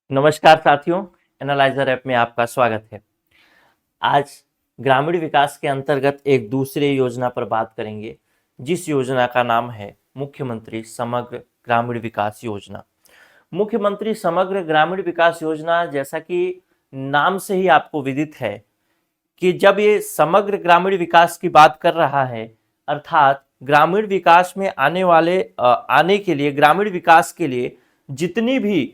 नमस्कार साथियों, analyser app में आपका स्वागत है। आज ग्रामीण विकास के अंतर्गत एक दूसरे योजना पर बात करेंगे, जिस योजना का नाम है मुख्यमंत्री समग्र ग्रामीण विकास योजना। मुख्यमंत्री समग्र ग्रामीण विकास योजना, जैसा कि नाम से ही आपको विदित है कि जब ये समग्र ग्रामीण विकास की बात कर रहा है, अर्थात ग्रामीण विकास में आने के लिए, ग्रामीण विकास के लिए जितनी भी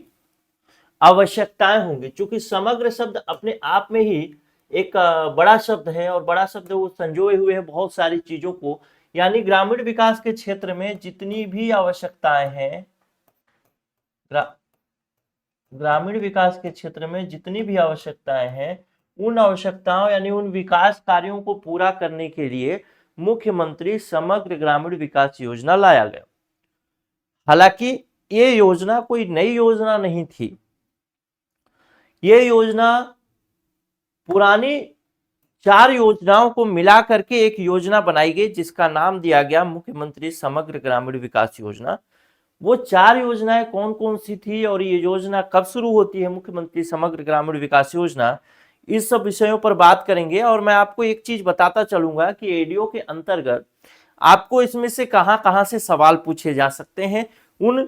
आवश्यकताएं होंगी, क्योंकि समग्र शब्द अपने आप में ही एक बड़ा शब्द है और बड़ा शब्द वो संजोए हुए है बहुत सारी चीजों को। यानी ग्रामीण विकास के क्षेत्र में जितनी भी आवश्यकताएं हैं, ग्रामीण विकास के क्षेत्र में जितनी भी आवश्यकताएं हैं, उन आवश्यकताओं यानी उन विकास कार्यों को पूरा करने के लिए मुख्यमंत्री समग्र ग्रामीण विकास योजना लाया गया। हालांकि ये योजना कोई नई योजना नहीं थी। ये योजना पुरानी 4 योजनाओं को मिला करके एक योजना बनाई गई, जिसका नाम दिया गया मुख्यमंत्री समग्र ग्रामीण विकास योजना। वो 4 योजनाएं कौन कौन सी थी और ये योजना कब शुरू होती है, मुख्यमंत्री समग्र ग्रामीण विकास योजना, इस सब विषयों पर बात करेंगे। और मैं आपको एक चीज बताता चलूंगा कि एडीओ के अंतर्गत आपको इसमें से कहां कहां से सवाल पूछे जा सकते हैं, उन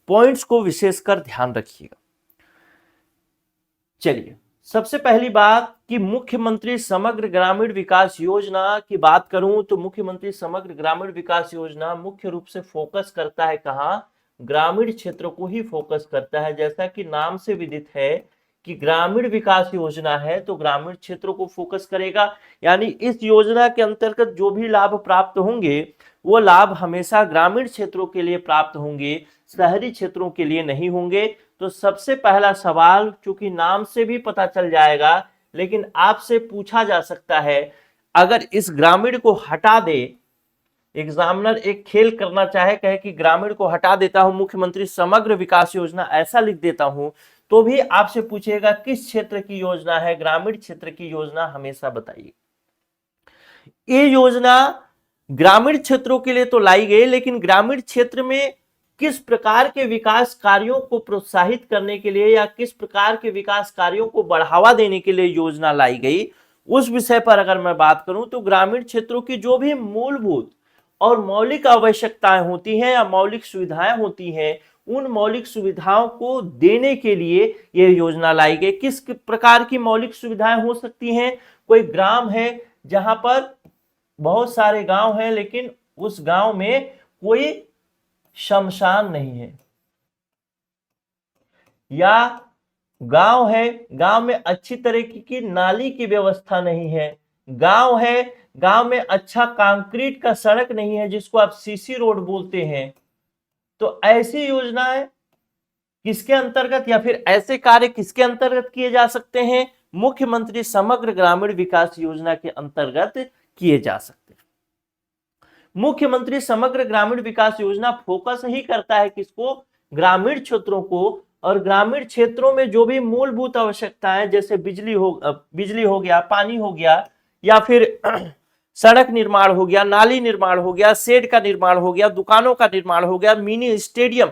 पॉइंट्स को विशेषकर ध्यान रखिएगा। चलिए, सबसे पहली बात कि मुख्यमंत्री समग्र ग्रामीण विकास योजना की बात करूं तो मुख्यमंत्री समग्र ग्रामीण विकास योजना मुख्य रूप से फोकस करता है कहां? ग्रामीण क्षेत्रों को ही फोकस करता है। जैसा कि नाम से विदित है कि ग्रामीण विकास योजना है तो ग्रामीण क्षेत्रों को फोकस करेगा। यानी इस योजना के अंतर्गत जो भी लाभ प्राप्त होंगे वो लाभ हमेशा ग्रामीण क्षेत्रों के लिए प्राप्त होंगे, शहरी क्षेत्रों के लिए नहीं होंगे। तो सबसे पहला सवाल, चूंकि नाम से भी पता चल जाएगा, लेकिन आपसे पूछा जा सकता है, अगर इस ग्रामीण को हटा दे, एग्जामिनर एक खेल करना चाहे, कहे कि ग्रामीण को हटा देता हूं, मुख्यमंत्री समग्र विकास योजना ऐसा लिख देता हूं, तो भी आपसे पूछेगा किस क्षेत्र की योजना है, ग्रामीण क्षेत्र की योजना हमेशा बताइए। ये योजना ग्रामीण क्षेत्रों के लिए तो लाई गई, लेकिन ग्रामीण क्षेत्र में किस प्रकार के विकास कार्यों को प्रोत्साहित करने के लिए या किस प्रकार के विकास कार्यों को बढ़ावा देने के लिए योजना लाई गई, उस विषय पर अगर मैं बात करूं तो ग्रामीण क्षेत्रों की जो भी मूलभूत और मौलिक आवश्यकताएं होती हैं या मौलिक सुविधाएं होती हैं, उन मौलिक सुविधाओं को देने के लिए यह योजना लाई गई। किस प्रकार की मौलिक सुविधाएं हो सकती हैं? कोई ग्राम है जहां पर बहुत सारे गांव हैं, लेकिन उस गांव में कोई शमशान नहीं है, या गांव है, गांव में अच्छी तरीके की नाली की व्यवस्था नहीं है, गांव है, गांव में अच्छा कंक्रीट का सड़क नहीं है जिसको आप सीसी रोड बोलते हैं, तो ऐसी योजनाएं किसके अंतर्गत या फिर ऐसे कार्य किसके अंतर्गत किए जा सकते हैं? मुख्यमंत्री समग्र ग्रामीण विकास योजना के अंतर्गत किए जा सकते हैं। मुख्यमंत्री समग्र ग्रामीण विकास योजना फोकस ही करता है किसको? ग्रामीण क्षेत्रों को। और ग्रामीण क्षेत्रों में जो भी मूलभूत आवश्यकताएं, जैसे बिजली हो गया, पानी हो गया, या फिर सड़क निर्माण हो गया, नाली निर्माण हो गया, शेड का निर्माण हो गया, दुकानों का निर्माण हो गया, मिनी स्टेडियम,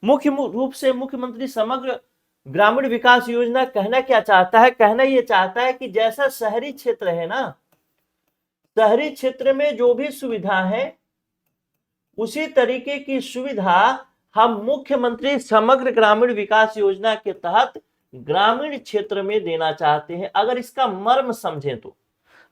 मुख्य रूप से मुख्यमंत्री समग्र ग्रामीण विकास योजना कहना क्या चाहता है? कहना यह चाहता है कि जैसा शहरी क्षेत्र है ना, शहरी क्षेत्र में जो भी सुविधा है उसी तरीके की सुविधा हम मुख्यमंत्री समग्र ग्रामीण विकास योजना के तहत ग्रामीण क्षेत्र में देना चाहते हैं। अगर इसका मर्म समझें तो,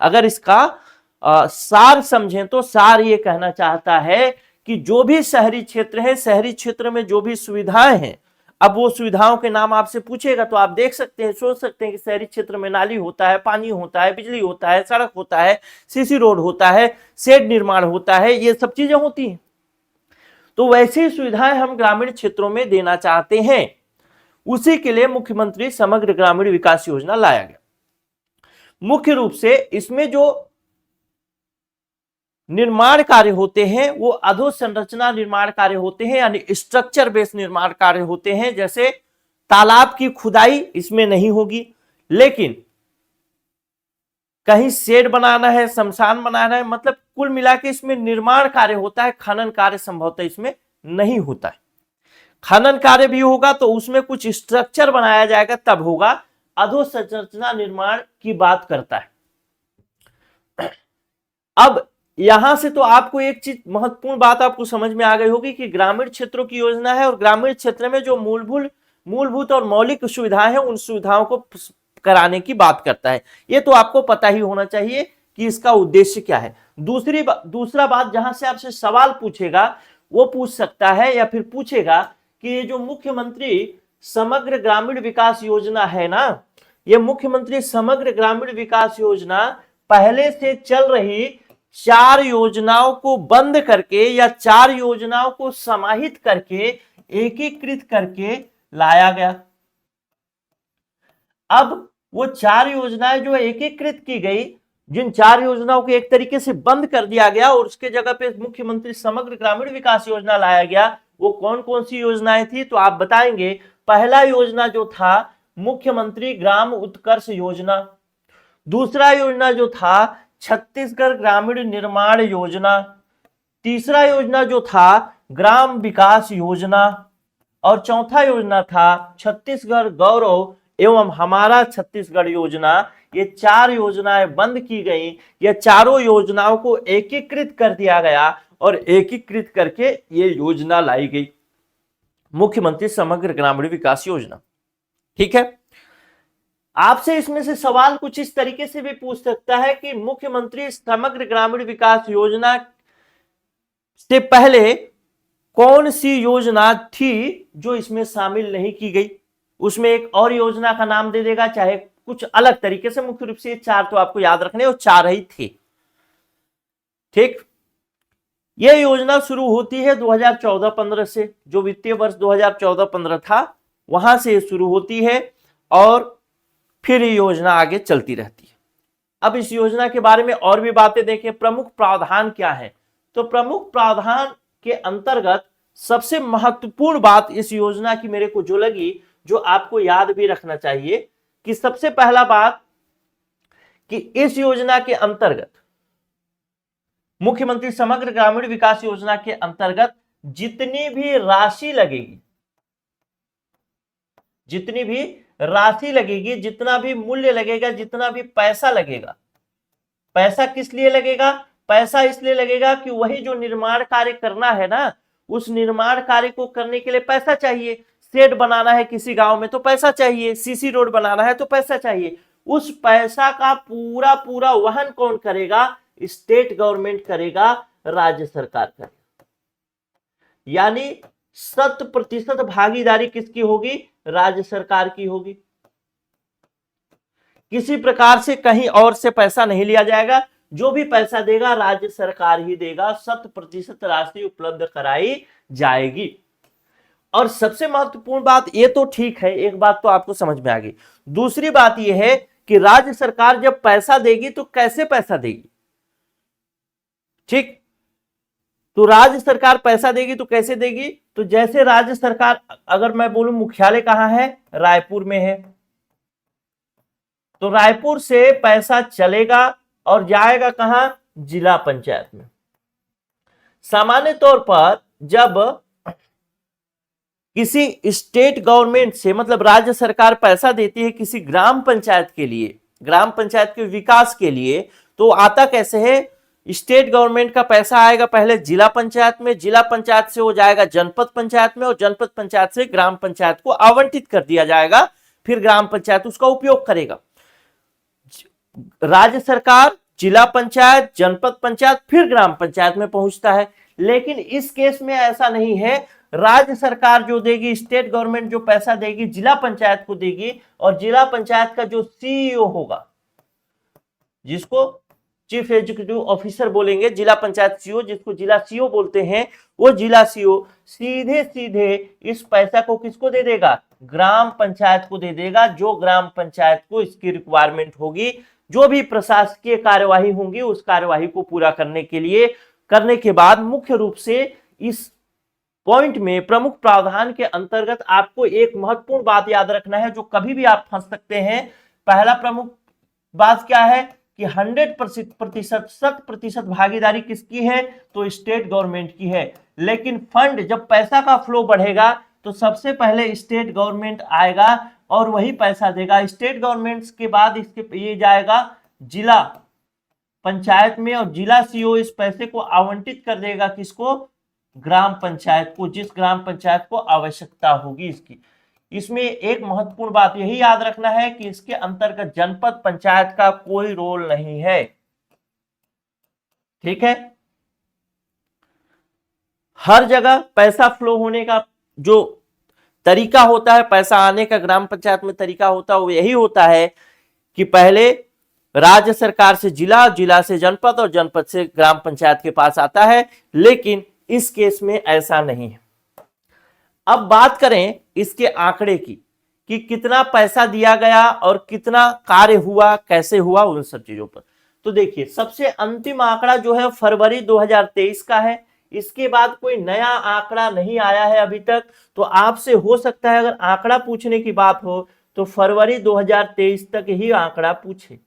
अगर इसका सार समझें तो सार ये कहना चाहता है कि जो भी शहरी क्षेत्र है, शहरी क्षेत्र में जो भी सुविधाएं हैं, अब वो सुविधाओं के नाम आपसे पूछेगा तो आप देख सकते हैं, सोच सकते हैं कि शहरी क्षेत्र में नाली होता है, पानी होता है, बिजली होता है, सड़क होता है, सीसी रोड होता है, शेड निर्माण होता है, ये सब चीजें होती हैं। तो वैसी सुविधाएं हम ग्रामीण क्षेत्रों में देना चाहते हैं। उसी के लिए मुख्यमंत्री समग्र ग्रामीण विकास योजना लाया गया। मुख्य रूप से इसमें जो निर्माण कार्य होते हैं वो अधोसंरचना निर्माण कार्य होते हैं, यानी स्ट्रक्चर बेस्ड निर्माण कार्य होते हैं। जैसे तालाब की खुदाई इसमें नहीं होगी, लेकिन कहीं शेड बनाना है, शमशान बनाना है, मतलब कुल मिला के इसमें निर्माण कार्य होता है, खनन कार्य संभवतः इसमें नहीं होता है। खनन कार्य भी होगा तो उसमें कुछ स्ट्रक्चर बनाया जाएगा तब होगा। अधोसंरचना निर्माण की बात करता है। अब यहां से तो आपको एक चीज महत्वपूर्ण बात आपको समझ में आ गई होगी कि ग्रामीण क्षेत्रों की योजना है और ग्रामीण क्षेत्र में जो मूलभूत और मौलिक सुविधाएं हैं उन सुविधाओं को कराने की बात करता है। ये तो आपको पता ही होना चाहिए कि इसका उद्देश्य क्या है। दूसरा बात जहां से आपसे सवाल पूछेगा वो पूछ सकता है या फिर पूछेगा कि ये जो मुख्यमंत्री समग्र ग्रामीण विकास योजना है ना, ये मुख्यमंत्री समग्र ग्रामीण विकास योजना पहले से चल रही 4 योजनाओं को बंद करके या 4 योजनाओं को समाहित करके एकीकृत करके लाया गया। अब वो 4 योजनाएं जो एकीकृत की गई, जिन 4 योजनाओं को एक तरीके से बंद कर दिया गया और उसके जगह पे मुख्यमंत्री समग्र ग्रामीण विकास योजना लाया गया, वो कौन कौन सी योजनाएं थी तो आप बताएंगे। पहला योजना जो था मुख्यमंत्री ग्राम उत्कर्ष योजना, दूसरा योजना जो था छत्तीसगढ़ ग्रामीण निर्माण योजना, तीसरा योजना जो था ग्राम विकास योजना और चौथा योजना था छत्तीसगढ़ गौरव एवं हमारा छत्तीसगढ़ योजना। ये 4 योजनाएं बंद की गई, ये चारों योजनाओं को एकीकृत कर दिया गया और एकीकृत करके ये योजना लाई गई, मुख्यमंत्री समग्र ग्रामीण विकास योजना। ठीक है, आपसे इसमें से सवाल कुछ इस तरीके से भी पूछ सकता है कि मुख्यमंत्री समग्र ग्रामीण विकास योजना से पहले कौन सी योजना थी जो इसमें शामिल नहीं की गई। उसमें एक और योजना का नाम दे देगा, चाहे कुछ अलग तरीके से। मुख्य रूप से 4 तो आपको याद रखने, और 4 ही थे। ठीक, यह योजना शुरू होती है 2014-15 से, जो वित्तीय वर्ष 2014-15 था वहां से शुरू होती है और फिर ये योजना आगे चलती रहती है। अब इस योजना के बारे में और भी बातें देखें। प्रमुख प्रावधान क्या है, तो प्रमुख प्रावधान के अंतर्गत सबसे महत्वपूर्ण बात इस योजना की मेरे को जो लगी, जो आपको याद भी रखना चाहिए, कि सबसे पहला बात कि इस योजना के अंतर्गत, मुख्यमंत्री समग्र ग्रामीण विकास योजना के अंतर्गत जितनी भी राशि लगेगी, जितनी भी राशि लगेगी, जितना भी मूल्य लगेगा, जितना भी पैसा लगेगा, पैसा किस लिए लगेगा, पैसा इसलिए लगेगा कि वही जो निर्माण कार्य करना है ना, उस निर्माण कार्य को करने के लिए पैसा चाहिए। शेड बनाना है किसी गांव में तो पैसा चाहिए, सीसी रोड बनाना है तो पैसा चाहिए। उस पैसा का पूरा पूरा वहन कौन करेगा, स्टेट गवर्नमेंट करेगा, राज्य सरकार करेगा। यानी 100% भागीदारी किसकी होगी, राज्य सरकार की होगी। किसी प्रकार से कहीं और से पैसा नहीं लिया जाएगा, जो भी पैसा देगा राज्य सरकार ही देगा, 100% राशि उपलब्ध कराई जाएगी। और सबसे महत्वपूर्ण बात, ये तो ठीक है, एक बात तो आपको समझ में आ गई। दूसरी बात यह है कि राज्य सरकार जब पैसा देगी तो कैसे पैसा देगी। ठीक, तो राज्य सरकार पैसा देगी तो कैसे देगी, तो जैसे राज्य सरकार, अगर मैं बोलूं मुख्यालय कहां है, रायपुर में है, तो रायपुर से पैसा चलेगा और जाएगा कहां, जिला पंचायत में। सामान्य तौर पर जब किसी स्टेट गवर्नमेंट से, मतलब राज्य सरकार पैसा देती है किसी ग्राम पंचायत के लिए, ग्राम पंचायत के विकास के लिए, तो आता कैसे है, स्टेट गवर्नमेंट का पैसा आएगा पहले जिला पंचायत में, जिला पंचायत से हो जाएगा जनपद पंचायत में, और जनपद पंचायत से ग्राम पंचायत को आवंटित कर दिया जाएगा, फिर ग्राम पंचायत उसका उपयोग करेगा। राज्य सरकार, जिला पंचायत, जनपद पंचायत, फिर ग्राम पंचायत में पहुंचता है। लेकिन इस केस में ऐसा नहीं है, राज्य सरकार जो देगी, स्टेट गवर्नमेंट जो पैसा देगी जिला पंचायत को देगी, और जिला पंचायत का जो सीईओ होगा, जिसको चीफ एग्जीक्यूटिव ऑफिसर बोलेंगे, जिला पंचायत सीईओ, जिसको जिला सीईओ बोलते हैं, वो जिला सीईओ सीधे सीधे इस पैसा को किसको दे देगा, ग्राम पंचायत को दे देगा। जो ग्राम पंचायत को इसकी रिक्वायरमेंट होगी, जो भी प्रशासकीय कार्यवाही होंगी, उस कार्यवाही को पूरा करने के लिए, करने के बाद मुख्य रूप से इस पॉइंट में प्रमुख प्रावधान के अंतर्गत आपको एक महत्वपूर्ण बात याद रखना है, जो कभी भी आप फंस सकते हैं। पहला प्रमुख बात क्या है कि 100% भागीदारी किसकी है, तो स्टेट गवर्नमेंट की है। लेकिन फंड, जब पैसा का फ्लो बढ़ेगा तो सबसे पहले स्टेट गवर्नमेंट आएगा और वही पैसा देगा। स्टेट गवर्नमेंट के बाद इसके ये जाएगा जिला पंचायत में, और जिला सीओ इस पैसे को आवंटित कर देगा किसको? ग्राम पंचायत को, जिस ग्राम पंचायत को आवश्यकता होगी इसकी। इसमें एक महत्वपूर्ण बात यही याद रखना है कि इसके अंतर्गत जनपद पंचायत का कोई रोल नहीं है। ठीक है, हर जगह पैसा फ्लो होने का जो तरीका होता है, पैसा आने का ग्राम पंचायत में तरीका होता है, वो यही होता है कि पहले राज्य सरकार से जिला, जिला से जनपद और जनपद से ग्राम पंचायत के पास आता है। लेकिन इस केस में ऐसा नहीं है। अब बात करें इसके आंकड़े की कि कितना पैसा दिया गया और कितना कार्य हुआ, कैसे हुआ, उन सब चीजों पर। तो देखिए, सबसे अंतिम आंकड़ा जो है फरवरी 2023 का है। इसके बाद कोई नया आंकड़ा नहीं आया है अभी तक। तो आपसे हो सकता है अगर आंकड़ा पूछने की बात हो तो फरवरी 2023 तक ही आंकड़ा पूछे।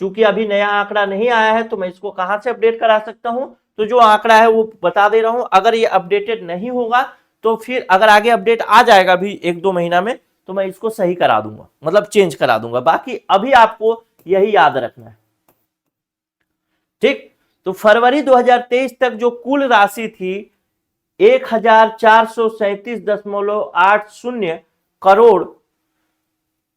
चूंकि अभी नया आंकड़ा नहीं आया है तो मैं इसको कहां से अपडेट करा सकता हूं? तो जो आंकड़ा है वो बता दे रहा हूं। अगर ये अपडेटेड नहीं होगा तो फिर अगर आगे अपडेट आ जाएगा भी 1-2 महीना में तो मैं इसको सही करा दूंगा, मतलब चेंज करा दूंगा। बाकी अभी आपको यही याद रखना है। ठीक, तो फरवरी 2023 तक जो कुल राशि थी 1437.80 करोड़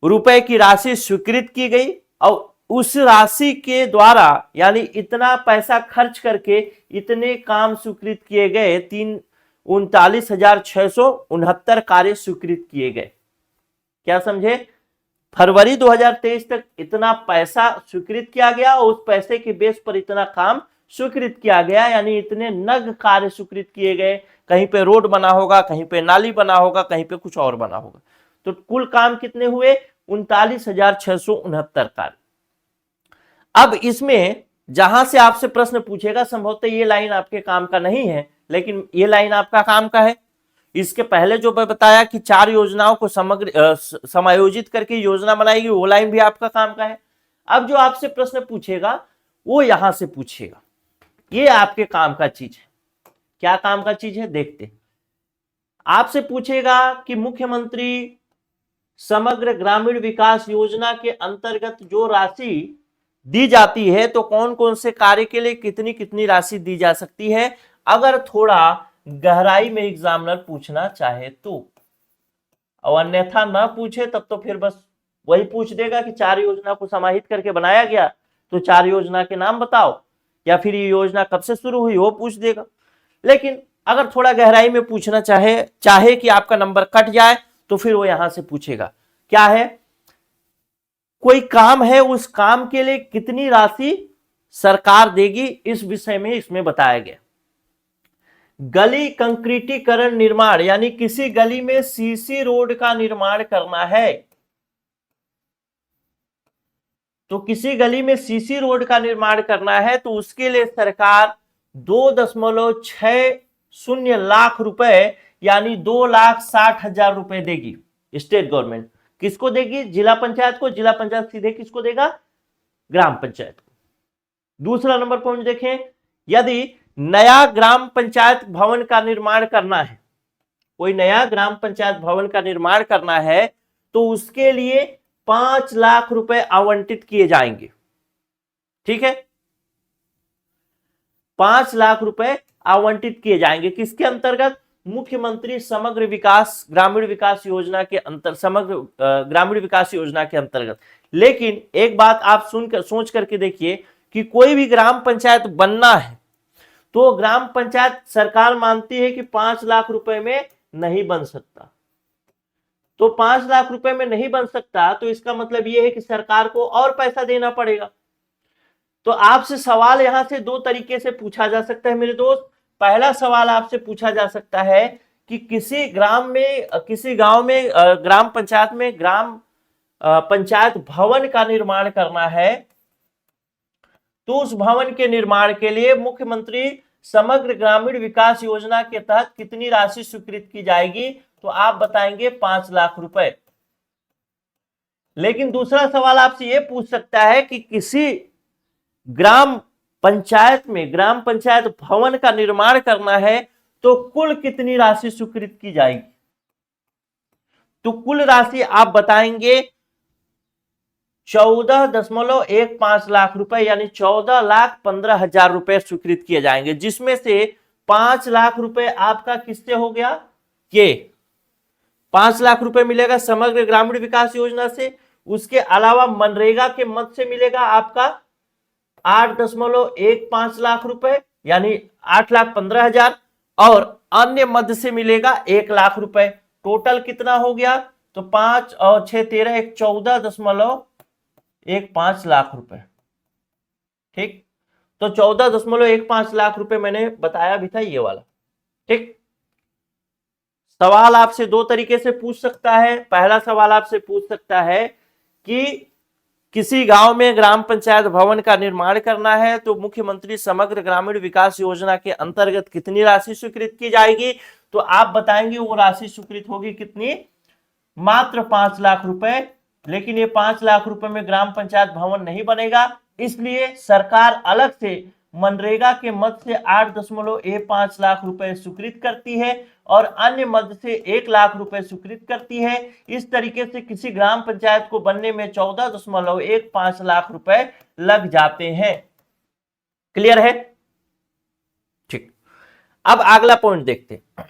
रुपए की राशि स्वीकृत की गई, और उस राशि के द्वारा यानी इतना पैसा खर्च करके इतने काम स्वीकृत किए गए। 39,669 कार्य स्वीकृत किए गए। क्या समझे? फरवरी 2023 तक इतना पैसा स्वीकृत किया गया और उस पैसे के बेस पर इतना काम स्वीकृत किया गया, यानी इतने नग कार्य स्वीकृत किए गए। कहीं पे रोड बना होगा, कहीं पे नाली बना होगा, कहीं पे कुछ और बना होगा। तो कुल काम कितने हुए? 39,669 कार्य। अब इसमें जहां से आपसे प्रश्न पूछेगा, संभवतः ये लाइन आपके काम का नहीं है, लेकिन ये लाइन आपका काम का है। इसके पहले जो मैं बताया कि 4 योजनाओं को समग्र समायोजित करके योजना बनाएगी, वो लाइन भी आपका काम का है। अब जो आपसे प्रश्न पूछेगा वो यहां से पूछेगा, ये आपके काम का चीज है। क्या काम का चीज है देखते। आपसे पूछेगा कि मुख्यमंत्री समग्र ग्रामीण विकास योजना के अंतर्गत जो राशि दी जाती है तो कौन कौन से कार्य के लिए कितनी कितनी राशि दी जा सकती है, अगर थोड़ा गहराई में एग्जामिनर पूछना चाहे तो। और अन्यथा ना पूछे तब तो फिर बस वही पूछ देगा कि 4 योजना को समाहित करके बनाया गया तो 4 योजना के नाम बताओ, या फिर ये योजना कब से शुरू हुई वो पूछ देगा। लेकिन अगर थोड़ा गहराई में पूछना चाहे कि आपका नंबर कट जाए तो फिर वो यहां से पूछेगा क्या है, कोई काम है, उस काम के लिए कितनी राशि सरकार देगी, इस विषय में इसमें बताया गया। गली कंक्रीटीकरण निर्माण, यानी किसी गली में सीसी रोड का निर्माण करना है, तो किसी गली में सीसी रोड का निर्माण करना है तो उसके लिए सरकार 2.60 लाख रुपए यानी 2,60,000 रुपए देगी। स्टेट गवर्नमेंट किसको देगी? जिला पंचायत को। जिला पंचायत सीधे किसको देगा? ग्राम पंचायत को। दूसरा नंबर पॉइंट देखें, यदि नया ग्राम पंचायत भवन का निर्माण करना है, कोई नया ग्राम पंचायत भवन का निर्माण करना है तो उसके लिए 5 लाख रुपए आवंटित किए जाएंगे। ठीक है, 5 लाख रुपए आवंटित किए जाएंगे किसके अंतर्गत? मुख्यमंत्री समग्र विकास ग्रामीण विकास योजना के समग्र ग्रामीण विकास योजना के अंतर्गत। लेकिन एक बात आप सोच करके देखिए कि कोई भी ग्राम पंचायत बनना है तो ग्राम पंचायत सरकार मानती है कि 5 लाख रुपए में नहीं बन सकता। तो 5 लाख रुपए में नहीं बन सकता तो इसका मतलब यह है कि सरकार को और पैसा देना पड़ेगा। तो आपसे सवाल यहां से 2 तरीके से पूछा जा सकता है मेरे दोस्त। पहला सवाल आपसे पूछा जा सकता है कि किसी गांव में ग्राम पंचायत में ग्राम पंचायत भवन का निर्माण करना है तो उस भवन के निर्माण के लिए मुख्यमंत्री समग्र ग्रामीण विकास योजना के तहत कितनी राशि स्वीकृत की जाएगी? तो आप बताएंगे 5 लाख रुपए। लेकिन दूसरा सवाल आपसे यह पूछ सकता है कि किसी ग्राम पंचायत में ग्राम पंचायत भवन का निर्माण करना है तो कुल कितनी राशि स्वीकृत की जाएगी? तो कुल राशि आप बताएंगे 14.15 लाख रुपए, यानी 14,15,000 रुपए स्वीकृत किए जाएंगे, जिसमें से 5 लाख रुपए आपका किससे हो गया? ये 5 लाख रुपए मिलेगा समग्र ग्रामीण विकास योजना से। उसके अलावा मनरेगा के मद से मिलेगा आपका 8.15 लाख रुपए, यानी 8,15,000, और अन्य मद से मिलेगा 1 लाख रुपए। टोटल कितना हो गया? तो 5 और 6 13, 14.15 लाख रुपए। ठीक, तो 14.15 लाख रुपए मैंने बताया भी था, ये वाला। ठीक, सवाल आपसे दो तरीके से पूछ सकता है। पहला सवाल आपसे पूछ सकता है कि किसी गांव में ग्राम पंचायत भवन का निर्माण करना है तो मुख्यमंत्री समग्र ग्रामीण विकास योजना के अंतर्गत कितनी राशि स्वीकृत की जाएगी? तो आप बताएंगे वो राशि स्वीकृत होगी कितनी? मात्र 5 लाख रुपए। लेकिन ये 5 लाख रुपए में ग्राम पंचायत भवन नहीं बनेगा, इसलिए सरकार अलग से मनरेगा के मद से 8.15 लाख रुपए स्वीकृत करती है और अन्य मद से 1 लाख रुपए स्वीकृत करती है। इस तरीके से किसी ग्राम पंचायत को बनने में 14.15 लाख रुपए लग जाते हैं। क्लियर है? ठीक, अब अगला पॉइंट देखते हैं।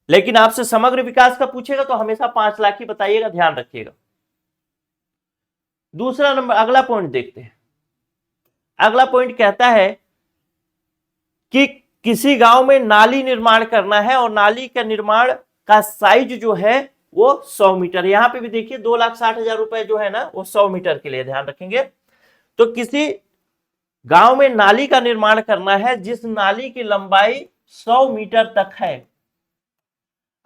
लेकिन आपसे समग्र विकास का पूछेगा तो हमेशा 5 लाख ही बताइएगा, ध्यान रखिएगा। दूसरा नंबर, अगला पॉइंट देखते हैं। अगला पॉइंट कहता है कि किसी गांव में नाली निर्माण करना है और नाली का निर्माण का साइज जो है वो 100 मीटर। यहां पे भी देखिए 2,60,000 रुपए जो है ना वो 100 मीटर के लिए, ध्यान रखेंगे। तो किसी गांव में नाली का निर्माण करना है जिस नाली की लंबाई 100 मीटर तक है।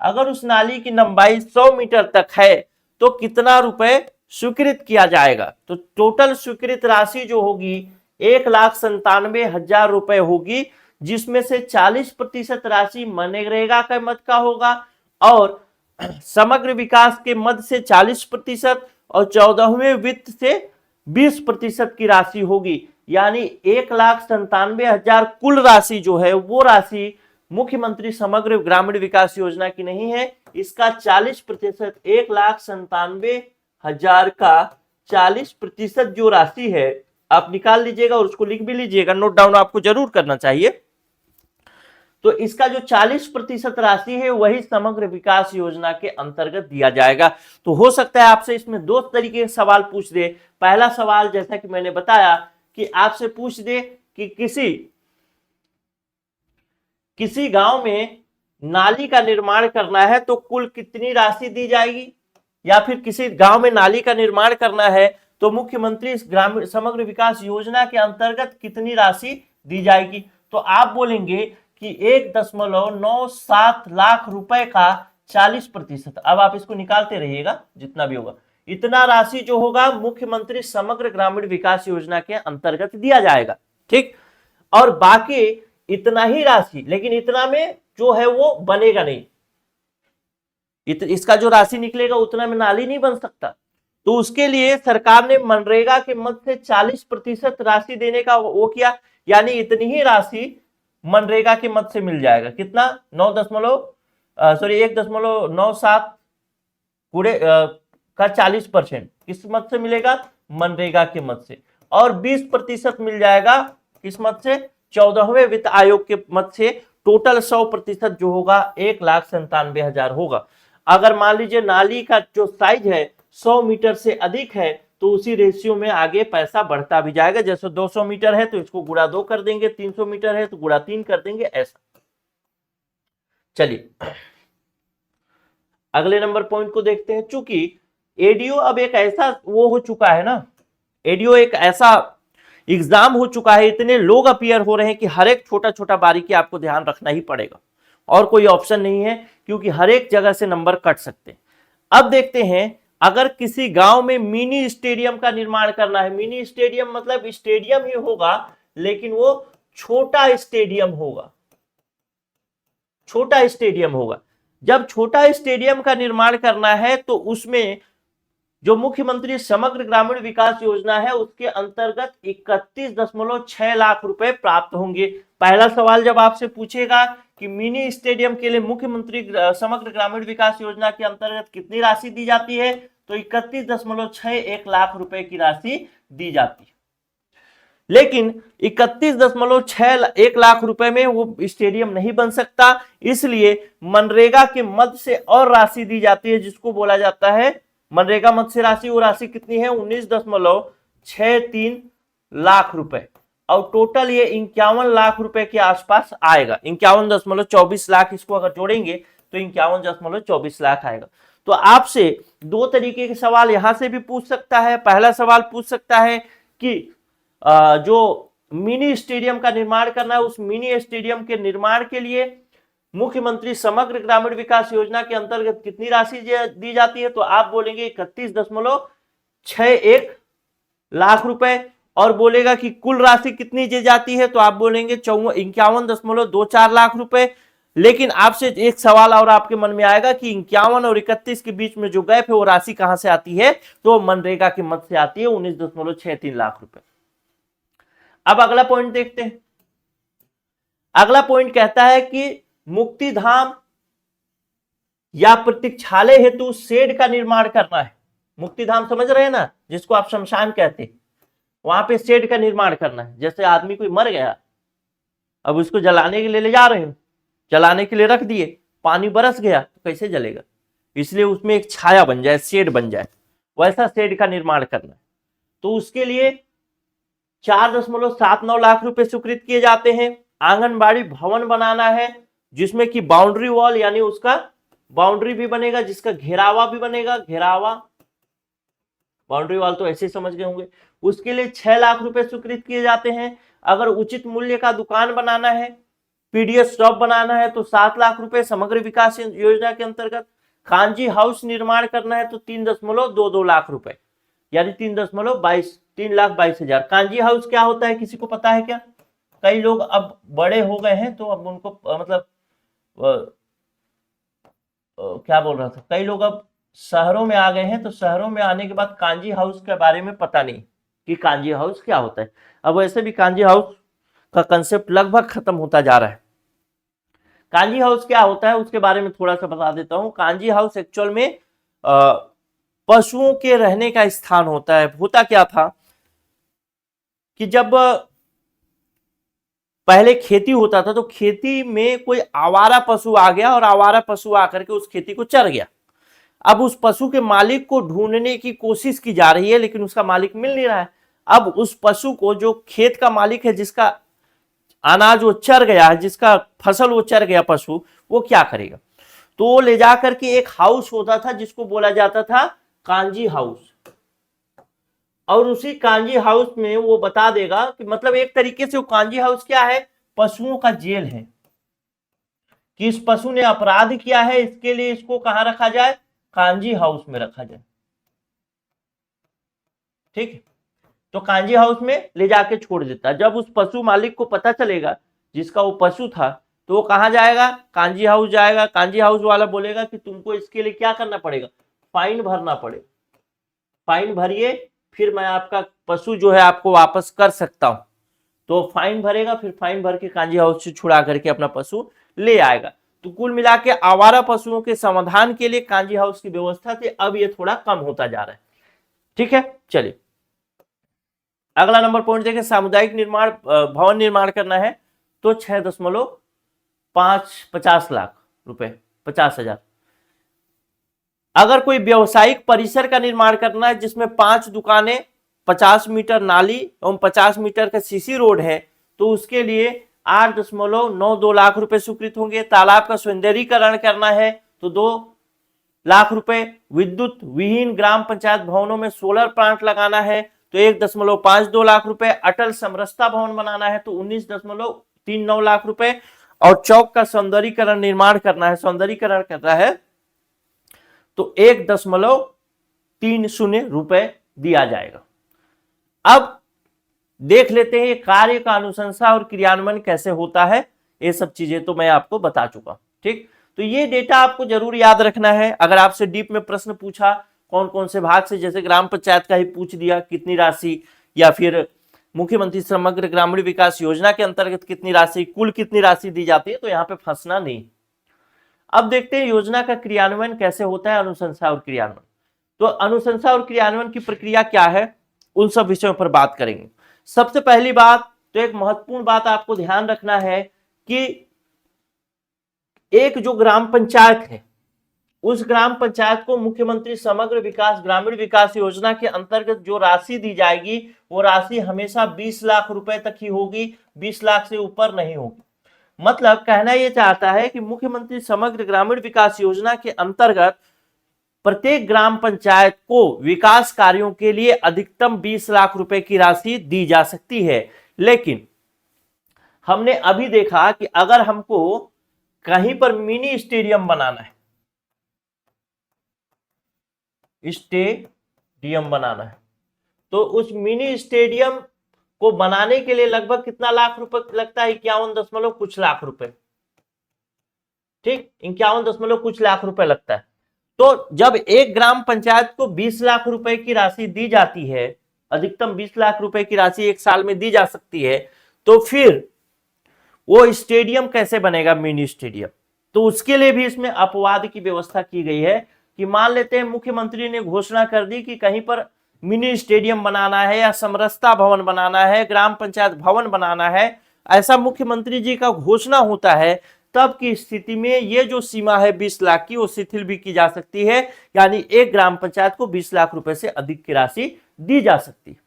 अगर उस नाली की लंबाई 100 मीटर तक है तो कितना रुपए स्वीकृत किया जाएगा? तो टोटल स्वीकृत राशि जो होगी 1,97,000 रुपए होगी, जिसमें से 40% राशि मनरेगा के मद का होगा और समग्र विकास के मद से 40% और 14वें वित्त से 20% की राशि होगी। यानी 1,97,000 कुल राशि जो है वो राशि मुख्यमंत्री समग्र ग्रामीण विकास योजना की नहीं है। इसका 40%, 1,97,000 का 40% जो राशि है आप निकाल लीजिएगा और उसको लिख भी लीजिएगा, नोट डाउन आपको जरूर करना चाहिए। तो इसका जो 40% राशि है वही समग्र विकास योजना के अंतर्गत दिया जाएगा। तो हो सकता है आपसे इसमें दो तरीके के सवाल पूछ दे। पहला सवाल जैसा कि मैंने बताया कि आपसे पूछ दे कि किसी गांव में नाली का निर्माण करना है तो कुल कितनी राशि दी जाएगी, या फिर किसी गांव में नाली का निर्माण करना है तो मुख्यमंत्री ग्रामीण समग्र विकास योजना के अंतर्गत कितनी राशि दी जाएगी। तो आप बोलेंगे कि 1.97 लाख रुपए का 40%। अब आप इसको निकालते रहिएगा, जितना भी होगा इतना राशि जो होगा मुख्यमंत्री समग्र ग्रामीण विकास योजना के अंतर्गत दिया जाएगा। ठीक, और बाकी इतना ही राशि, लेकिन इतना में जो है वो बनेगा नहीं। इसका जो राशि निकलेगा उतना में नाली नहीं बन सकता। तो उसके लिए सरकार ने मनरेगा के मद से 40% राशि देने का वो किया, यानी इतनी ही राशि मनरेगा के मद से मिल जाएगा। कितना? 1.97 पूरे का 40% किस मद से मिलेगा? मनरेगा के मद से, और 20% मिल जाएगा किस मद से? 14वें वित्त आयोग के मद से। टोटल 100% जो होगा 1,97,000 होगा। अगर मान लीजिए नाली का जो साइज है 100 मीटर से अधिक है तो उसी रेशियो में आगे पैसा बढ़ता भी जाएगा। जैसे 200 मीटर है तो इसको गुणा 2 कर देंगे, 300 मीटर है तो गुणा 3 कर देंगे, ऐसा। चलिए अगले नंबर पॉइंट को देखते हैं। चूंकि एडीओ अब एक ऐसा वो हो चुका है ना, एडीओ एक ऐसा एग्जाम हो चुका है, इतने लोग अपीयर हो रहे हैं कि हर एक छोटा छोटा बारीकी आपको ध्यान रखना ही पड़ेगा और कोई ऑप्शन नहीं है, क्योंकि हर एक जगह से नंबर कट सकते हैं। अब देखते हैं, अगर किसी गांव में मिनी स्टेडियम का निर्माण करना है, मिनी स्टेडियम मतलब स्टेडियम ही होगा लेकिन वो छोटा स्टेडियम होगा, छोटा स्टेडियम होगा। जब छोटा स्टेडियम का निर्माण करना है तो उसमें जो मुख्यमंत्री समग्र ग्रामीण विकास योजना है उसके अंतर्गत 31.6 लाख रुपए प्राप्त होंगे। पहला सवाल जब आपसे पूछेगा कि मिनी स्टेडियम के लिए मुख्यमंत्री समग्र ग्रामीण विकास योजना के अंतर्गत कितनी राशि दी जाती है, तो 31.61 लाख रुपए की राशि दी जाती है। लेकिन 31.61 लाख रुपए में वो स्टेडियम नहीं बन सकता, इसलिए मनरेगा के मद से और राशि दी जाती है, जिसको बोला जाता है मनरेगा मद से राशि। वो राशि कितनी है, 19.63 लाख रुपए, और टोटल ये 51 लाख रुपए के आसपास आएगा। 51.24 लाख इसको अगर जोड़ेंगे तो 51.24 लाख आएगा। तो आपसे दो तरीके के सवाल यहां से भी पूछ सकता है। पहला सवाल पूछ सकता है कि जो मिनी स्टेडियम का निर्माण करना है, उस मिनी स्टेडियम के निर्माण के लिए मुख्यमंत्री समग्र ग्रामीण विकास योजना के अंतर्गत कितनी राशि दी जाती है, तो आप बोलेंगे 31.61 लाख रुपए, और बोलेगा कि कुल राशि कितनी दी जाती है, तो आप बोलेंगे 51.24 लाख रुपए। लेकिन आपसे एक सवाल और आपके मन में आएगा कि 51 और 31 के बीच में जो गैप है वो राशि कहां से आती है, तो मनरेगा के मद से आती है, 19.63 लाख रुपए। अब अगला पॉइंट देखते हैं। अगला पॉइंट कहता है कि मुक्तिधाम या प्रतीक्षालय हेतु शेड का निर्माण करना है। मुक्तिधाम समझ रहे हैं ना, जिसको आप शमशान कहते हैं, वहां पे शेड का निर्माण करना है। जैसे आदमी कोई मर गया, अब उसको जलाने के लिए ले जा रहे हो, जलाने के लिए रख दिए, पानी बरस गया तो कैसे जलेगा, इसलिए उसमें एक छाया बन जाए, शेड बन जाए, वैसा शेड का निर्माण करना है। तो उसके लिए 4.79 लाख रुपए स्वीकृत किए जाते हैं। आंगनबाड़ी भवन बनाना है, जिसमें कि बाउंड्री वॉल यानी उसका बाउंड्री भी बनेगा, जिसका घेरावा भी बनेगा, घेरावा, बाउंड्री वॉल तो ऐसे समझ गए होंगे। उसके लिए 6 लाख रुपए स्वीकृत किए जाते हैं। अगर उचित मूल्य का दुकान बनाना है, पीडीएस शॉप बनाना है, तो 7 लाख रुपए समग्र विकास योजना के अंतर्गत। कांजी हाउस निर्माण करना है तो 3.22 लाख रुपए, यानी 3,22,000। कांजी हाउस क्या होता है, किसी को पता है क्या? कई लोग अब बड़े हो गए हैं तो अब उनको मतलब क्या बोल रहा था, कई लोग अब शहरों में आ गए हैं, तो शहरों में आने के बाद कांजी हाउस के बारे में पता नहीं कि कांजी हाउस क्या होता है। अब वैसे भी कांजी हाउस का कंसेप्ट लगभग खत्म होता जा रहा है। कांजी हाउस क्या होता है उसके बारे में थोड़ा सा बता देता हूं। कांजी हाउस एक्चुअल में पशुओं के रहने का स्थान होता है। होता क्या था कि जब पहले खेती होता था तो खेती में कोई आवारा पशु आ गया और आवारा पशु आकर के उस खेती को चर गया। अब उस पशु के मालिक को ढूंढने की कोशिश की जा रही है, लेकिन उसका मालिक मिल नहीं रहा है। अब उस पशु को जो खेत का मालिक है, जिसका अनाज वो चर गया है, जिसका फसल वो चर गया पशु, वो क्या करेगा, तो वो ले जाकर के एक हाउस होता था जिसको बोला जाता था कांजी हाउस, और उसी कांजी हाउस में वो बता देगा कि मतलब एक तरीके से वो कांजी हाउस क्या है, पशुओं का जेल है, कि इस पशु ने अपराध किया है, इसके लिए इसको कहां रखा जाए, कांजी हाउस में रखा जाए। ठीक है, तो कांजी हाउस में ले जाके छोड़ देता। जब उस पशु मालिक को पता चलेगा जिसका वो पशु था, तो वो कहां जाएगा, कांजी हाउस जाएगा। कांजी हाउस वाला बोलेगा कि तुमको इसके लिए क्या करना पड़ेगा, फाइन भरना पड़ेगा, फाइन भरिए, फिर मैं आपका पशु जो है आपको वापस कर सकता हूं। तो फाइन भरेगा, फिर फाइन भर के कांजी हाउस से छुड़ा करके अपना पशु ले आएगा। तो कुल मिला के आवारा पशुओं के समाधान के लिए कांजी हाउस की व्यवस्था थी, अब ये थोड़ा कम होता जा रहा है। ठीक है, चलिए अगला नंबर पॉइंट देखें। सामुदायिक निर्माण भवन निर्माण करना है तो 6.50 लाख रुपए, 50,000। अगर कोई व्यावसायिक परिसर का निर्माण करना है जिसमें 5 दुकानें, 50 मीटर नाली एवं 50 मीटर का सीसी रोड है, तो उसके लिए 8.92 लाख रुपए स्वीकृत होंगे। तालाब का सौंदर्यीकरण करना है तो 2 लाख रुपए। विद्युत विहीन ग्राम पंचायत भवनों में सोलर प्लांट लगाना है तो 1.52 लाख रुपए। अटल समरसता भवन बनाना है तो 19.39 लाख रुपए। और चौक का सौंदर्यीकरण निर्माण करना है, सौंदर्यीकरण करना है तो 1.30 रुपए दिया जाएगा। अब देख लेते हैं कार्य का अनुशंसा और क्रियान्वयन कैसे होता है। ये सब चीजें तो मैं आपको बता चुका। ठीक, तो ये डेटा आपको जरूर याद रखना है। अगर आपसे डीप में प्रश्न पूछा कौन कौन से भाग से, जैसे ग्राम पंचायत का ही पूछ दिया कितनी राशि, या फिर मुख्यमंत्री समग्र ग्रामीण विकास योजना के अंतर्गत कितनी राशि, कुल कितनी राशि दी जाती है, तो यहाँ पे फंसना नहीं। अब देखते हैं योजना का क्रियान्वयन कैसे होता है, अनुशंसा और क्रियान्वयन। तो अनुशंसा और क्रियान्वयन की प्रक्रिया क्या है, उन सब विषयों पर बात करेंगे। सबसे पहली बात तो एक महत्वपूर्ण बात आपको ध्यान रखना है कि एक जो ग्राम पंचायत है, उस ग्राम पंचायत को मुख्यमंत्री समग्र विकास ग्रामीण विकास योजना के अंतर्गत जो राशि दी जाएगी वो राशि हमेशा 20 लाख रुपए तक ही होगी, 20 लाख से ऊपर नहीं होगी। मतलब कहना यह चाहता है कि मुख्यमंत्री समग्र ग्रामीण विकास योजना के अंतर्गत प्रत्येक ग्राम पंचायत को विकास कार्यों के लिए अधिकतम 20 लाख रुपए की राशि दी जा सकती है। लेकिन हमने अभी देखा कि अगर हमको कहीं पर मिनी स्टेडियम बनाना है, तो उस मिनी स्टेडियम को बनाने के लिए लगभग कितना लाख रुपए लगता है, 51 दशमलव कुछ लाख रुपए, ठीक, 51 दशमलव कुछ लाख रुपए लगता है। तो जब एक ग्राम पंचायत को 20 लाख रुपए की राशि दी जाती है, अधिकतम 20 लाख रुपए की राशि एक साल में दी जा सकती है, तो फिर वो स्टेडियम कैसे बनेगा, मिनी स्टेडियम। तो उसके लिए भी इसमें अपवाद की व्यवस्था की गई है कि मान लेते हैं मुख्यमंत्री ने घोषणा कर दी कि कहीं पर मिनी स्टेडियम बनाना है या समरसता भवन बनाना है, ग्राम पंचायत भवन बनाना है, ऐसा मुख्यमंत्री जी का घोषणा होता है, तब की स्थिति में ये जो सीमा है 20 लाख की वो शिथिल भी की जा सकती है, यानी एक ग्राम पंचायत को 20 लाख रुपए से अधिक की राशि दी जा सकती है।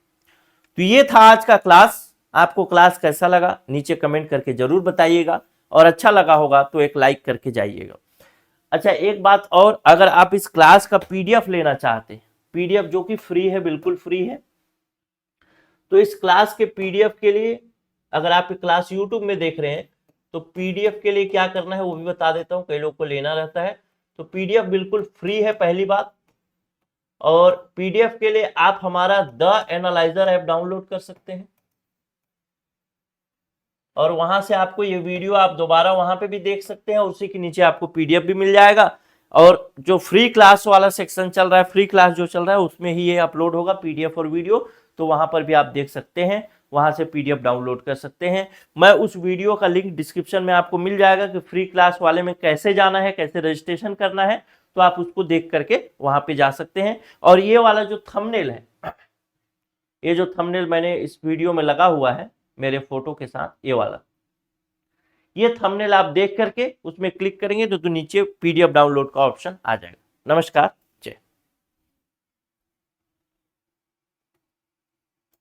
तो ये था आज का क्लास। आपको क्लास कैसा लगा नीचे कमेंट करके जरूर बताइएगा, और अच्छा लगा होगा तो एक लाइक करके जाइएगा। अच्छा, एक बात और, अगर आप इस क्लास का पीडीएफ लेना चाहते हैं, पीडीएफ जो कि फ्री है, बिल्कुल फ्री है, तो इस क्लास के पीडीएफ के लिए, अगर आप क्लास यूट्यूब में देख रहे हैं तो पीडीएफ के लिए क्या करना है वो भी बता देता हूं, कई लोग को लेना रहता है। तो पीडीएफ बिल्कुल फ्री है, पहली बात। और पीडीएफ के लिए आप हमारा द एनालाइजर ऐप डाउनलोड कर सकते हैं, और वहां से आपको ये वीडियो आप दोबारा वहां पे भी देख सकते हैं, और उसी के नीचे आपको पीडीएफ भी मिल जाएगा। और जो फ्री क्लास वाला सेक्शन चल रहा है, फ्री क्लास जो चल रहा है, उसमें ही ये अपलोड होगा पीडीएफ और वीडियो, तो वहां पर भी आप देख सकते हैं, वहां से पीडीएफ डाउनलोड कर सकते हैं। मैं उस वीडियो का लिंक डिस्क्रिप्शन में आपको मिल जाएगा कि फ्री क्लास वाले में कैसे जाना है, कैसे रजिस्ट्रेशन करना है, तो आप उसको देख करके वहां पे जा सकते हैं। और ये वाला जो थंबनेल है, ये जो थंबनेल मैंने इस वीडियो में लगा हुआ है मेरे फोटो के साथ, ये वाला, ये थंबनेल आप देख करके उसमें क्लिक करेंगे तो नीचे पीडीएफ डाउनलोड का ऑप्शन आ जाएगा। नमस्कार।